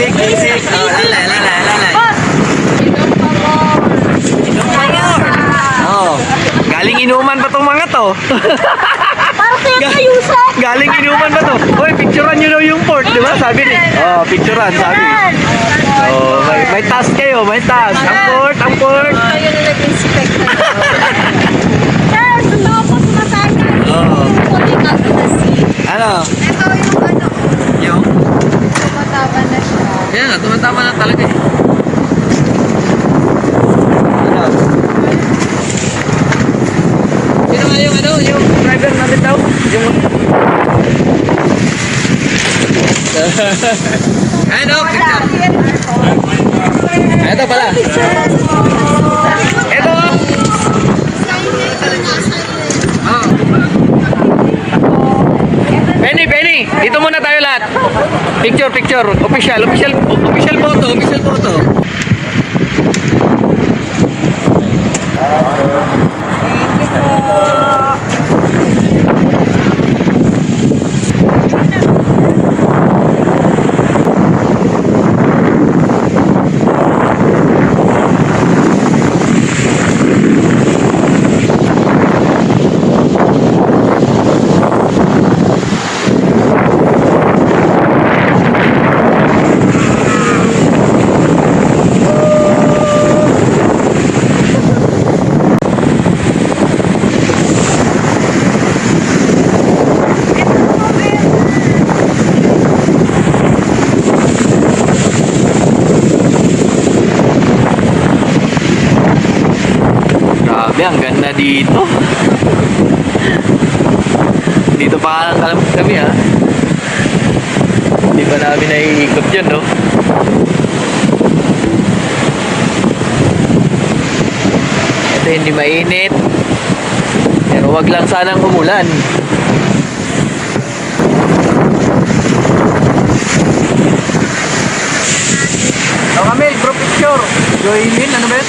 Music. Oh, lalay. Oh, galing inuman pa tong mga to. Parang pinakayusan. Galing inuman pa to. Hoy, picturean nyo daw yung port, di ba? Sabi ni. Oh, picturean, sabi. Oh, may task kayo, may task. Ang port. Kayo na nag-inspect na. Sir, gusto ko po sumasaya. Oo. Putting up the sea. Ano? Ito yung ano. Yung? Tumataba na siya. Yan nga, tumatama na talaga eh. Ano? Sino nga yung ano, yung driver natin daw? Yung... Ano? Picture. Ito pala. Ito. Oh. Penny, dito muna tayo lahat. Picture. Official photo. Grabe, ang ganda dito. Dito pa lang kami ha. Hindi pa namin naiikot yun, no? Ito hindi mainit. Pero wag lang sanang umulan. So kami, group picture. Joylin, ano ba yun?